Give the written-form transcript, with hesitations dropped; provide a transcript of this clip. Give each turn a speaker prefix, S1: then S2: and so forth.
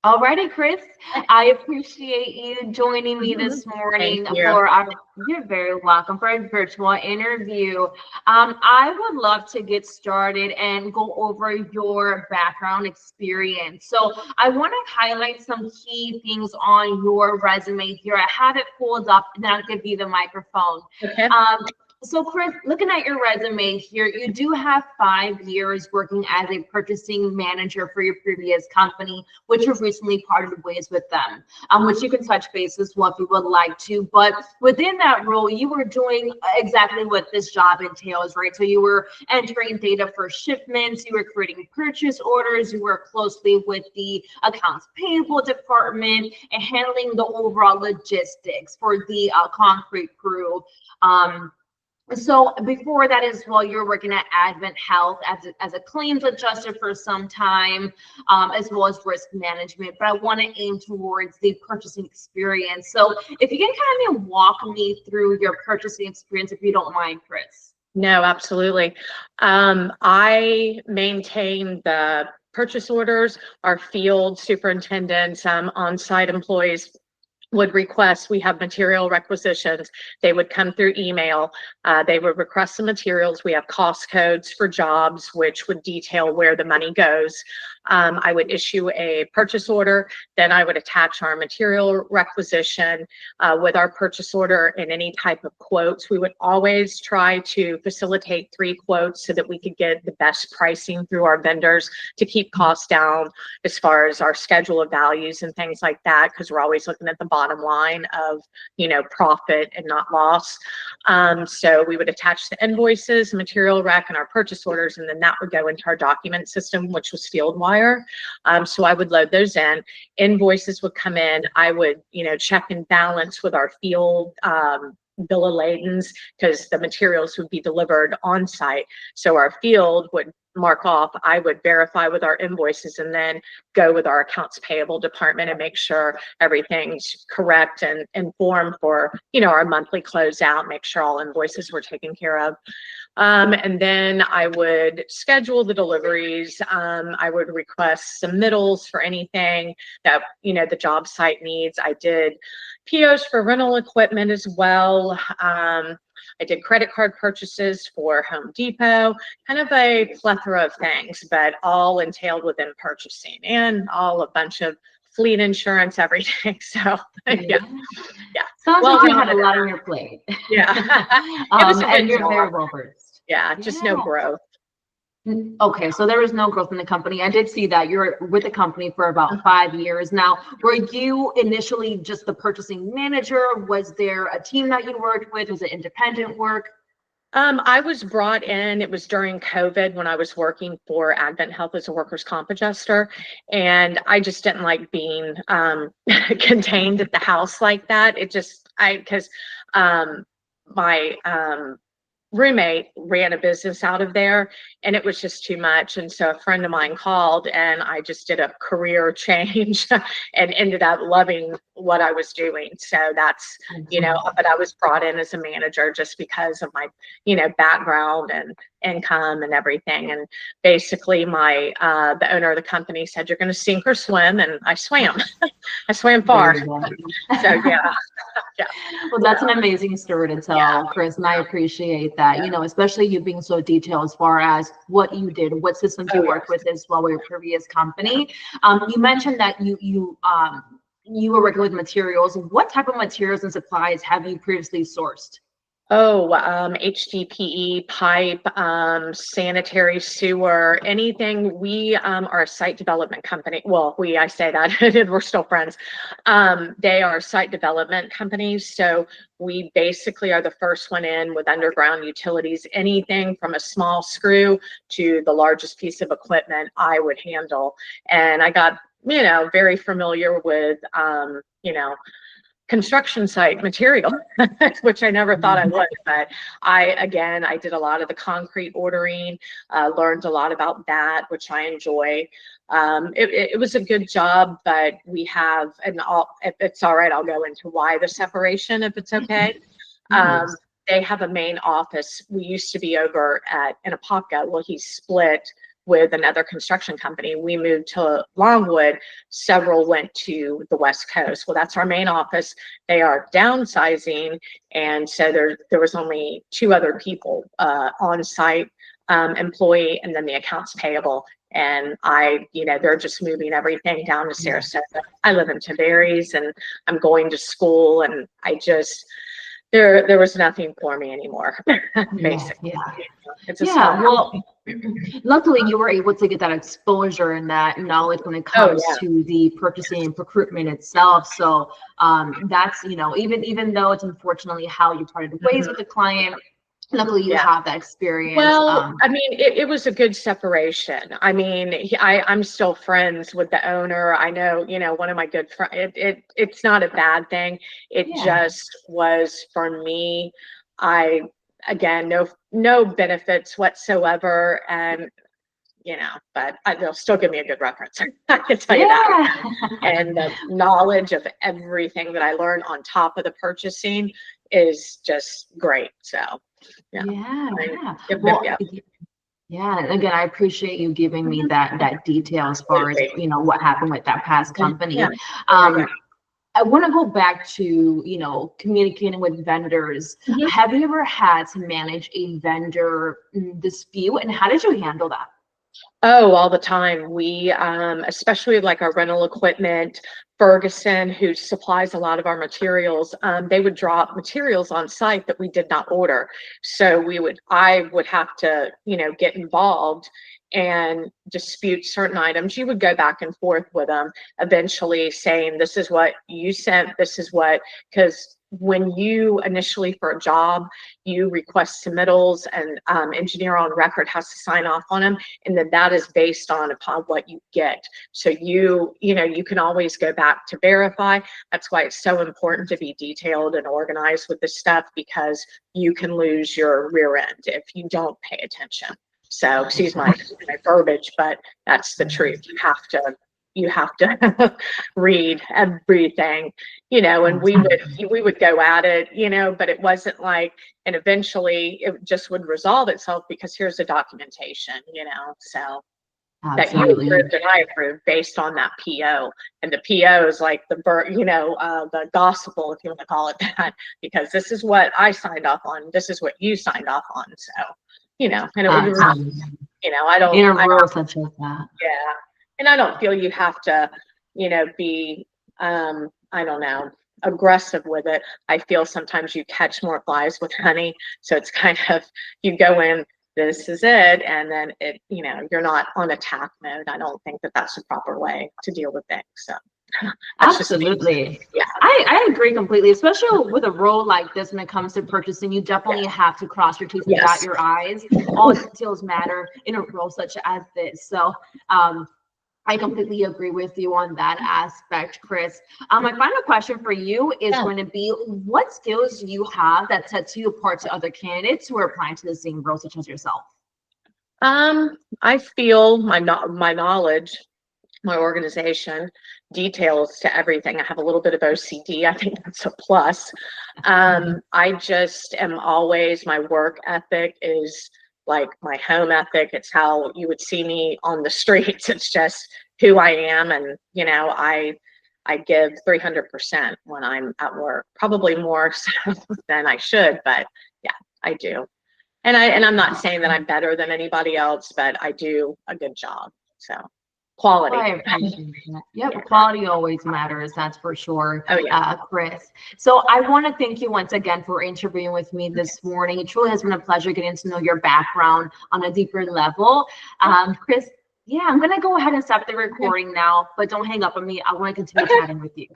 S1: Alrighty, Kris. I appreciate you joining me
S2: Mhm.
S1: this
S2: Thank
S1: morning
S2: you.
S1: for our, you're very welcome, for a virtual interview. I would love to get started and go over your background experience. So I want to highlight some key things on your resume here. I have it pulled up and I'll give you the microphone.
S2: Okay.
S1: So, Kris, looking at your resume here, you do have 5 years working as a purchasing manager for your previous company, which you've recently parted ways with them, which you can touch base as well if you would like to. But within that role, you were doing exactly what this job entails, right? So you were entering data for shipments, you were creating purchase orders, you worked closely with the accounts payable department and handling the overall logistics for the concrete crew. So before that as well, you're working at Advent Health as a claims adjuster for some time, as well as risk management. But I want to aim towards the purchasing experience. So if you can kind of walk me through your purchasing experience, if you don't mind, Kris.
S2: No, absolutely. I maintain the purchase orders. Our field superintendents, on-site employees would request, we have material requisitions. They would come through email. They would request the materials. We have cost codes for jobs, which would detail where the money goes. I would issue a purchase order. Then I would attach our material requisition with our purchase order and any type of quotes. We would always try to facilitate 3 quotes so that we could get the best pricing through our vendors to keep costs down as far as our schedule of values and things like that, because we're always looking at the bottom line of, profit and not loss. So we would attach the invoices, material rec, and our purchase orders, and then that would go into our document system, which was FieldWire. So I would load those in. Invoices would come in. I would, check and balance with our field bill of ladens, because the materials would be delivered on site. So our field would mark off, I would verify with our invoices, and then go with our accounts payable department and make sure everything's correct and informed for, our monthly closeout, make sure all invoices were taken care of. And then I would schedule the deliveries. I would request submittals for anything that, the job site needs. I did POs for rental equipment as well. I did credit card purchases for Home Depot, kind of a plethora of things, but all entailed within purchasing, and all a bunch of fleet insurance, everything. So yeah.
S1: Sounds
S2: Well
S1: like you had a
S2: rounded.
S1: lot on your plate.
S2: Yeah. It was a
S1: And
S2: good
S1: you're
S2: job.
S1: very well versed.
S2: Yeah, just no growth.
S1: Okay, so there was no growth in the company. I did see that you're with the company for about 5 years now. Were you initially just the purchasing manager? Was there a team that you worked with? Was it independent work?
S2: I was brought in, it was during COVID when I was working for Advent Health as a workers' comp adjuster. And I just didn't like being contained at the house like that. Because my roommate ran a business out of there, and it was just too much. And so a friend of mine called, and I just did a career change and ended up loving what I was doing. So that's, but I was brought in as a manager just because of my, background and income and everything. And basically the owner of the company said, "You're going to sink or swim." And I swam. I swam far. So yeah. Yeah.
S1: Well, that's an amazing story to tell, Kris, and I appreciate that. Especially you being so detailed as far as what you did, what systems you worked with as well with your previous company. You mentioned that you were working with materials. What type of materials and supplies have you previously sourced?
S2: HDPE, pipe, sanitary sewer, anything. We are a site development company. Well, I say that, we're still friends. They are site development companies. So we basically are the first one in with underground utilities. Anything from a small screw to the largest piece of equipment I would handle. And I got, very familiar with, construction site material, which I never thought I would. But I did a lot of the concrete ordering, learned a lot about that, which I enjoy. It was a good job, but we have, if it's all right, I'll go into why the separation, if it's okay. They have a main office. We used to be over in Apopka. Well, he split with another construction company. We moved to Longwood. Several went to the West Coast. Well, that's our main office. They are downsizing, and so there was only 2 other people on site, employee, and then the accounts payable. And they're just moving everything down to Sarasota. I live in Tavares, and I'm going to school, and there was nothing for me anymore, basically. It's a small
S1: well, luckily you were able to get that exposure and that knowledge when it comes to the purchasing and procurement itself. So that's, even though it's unfortunately how you parted ways with the client, luckily you have that experience.
S2: Well, I mean, it was a good separation. I mean, I'm still friends with the owner. I know, one of my good friends, it's not a bad thing. It just was for me. Again, no benefits whatsoever. And, but they'll still give me a good reference. I can tell you that. And the knowledge of everything that I learned on top of the purchasing is just great. So.
S1: And again, I appreciate you giving me that detail as far as what happened with that past company. I want to go back to communicating with vendors. Have you ever had to manage a vendor dispute, and how did you handle that?
S2: Oh, all the time. We, especially like our rental equipment, Ferguson, who supplies a lot of our materials, they would drop materials on site that we did not order. So I would have to, get involved and dispute certain items. You would go back and forth with them, eventually saying, this is what you sent, because when you initially for a job, you request submittals, and engineer on record has to sign off on them, and then that is based upon what you get. So you can always go back to verify. That's why it's so important to be detailed and organized with this stuff, because you can lose your rear end if you don't pay attention. So excuse my verbiage, but that's the truth. You have to read everything, and we would go at it, but it wasn't like, and eventually it just would resolve itself, because here's the documentation, so that you approved and I approved based on that PO. And the PO is like the gospel, if you want to call it that, because this is what I signed off on. This is what you signed off on. So, and it was, I don't.
S1: In a rule such as that.
S2: Yeah. And I don't feel you have to, be, I don't know, aggressive with it. I feel sometimes you catch more flies with honey. So it's kind of, you go in, this is it. And then you're not on attack mode. I don't think that that's the proper way to deal with things. So.
S1: Absolutely. Yeah. I agree completely, especially with a role like this. When it comes to purchasing, you definitely have to cross your T's and dot your I's. All details matter in a role such as this. So I completely agree with you on that aspect, Kris. My final question for you is going to be, what skills do you have that sets you apart to other candidates who are applying to the same role such as yourself?
S2: I feel my knowledge, my organization, details to everything. I have a little bit of OCD. I think that's a plus. I just am always, my work ethic is like my home ethic. It's how you would see me on the streets. It's just who I am. And, I give 300% when I'm at work, probably more so than I should, but yeah, I do. And I'm not saying that I'm better than anybody else, but I do a good job. So quality.
S1: Quality always matters. That's for sure. Kris. So I want to thank you once again for interviewing with me this morning. It truly has been a pleasure getting to know your background on a deeper level. Kris, I'm going to go ahead and stop the recording now, but don't hang up on me. I want to continue chatting with you.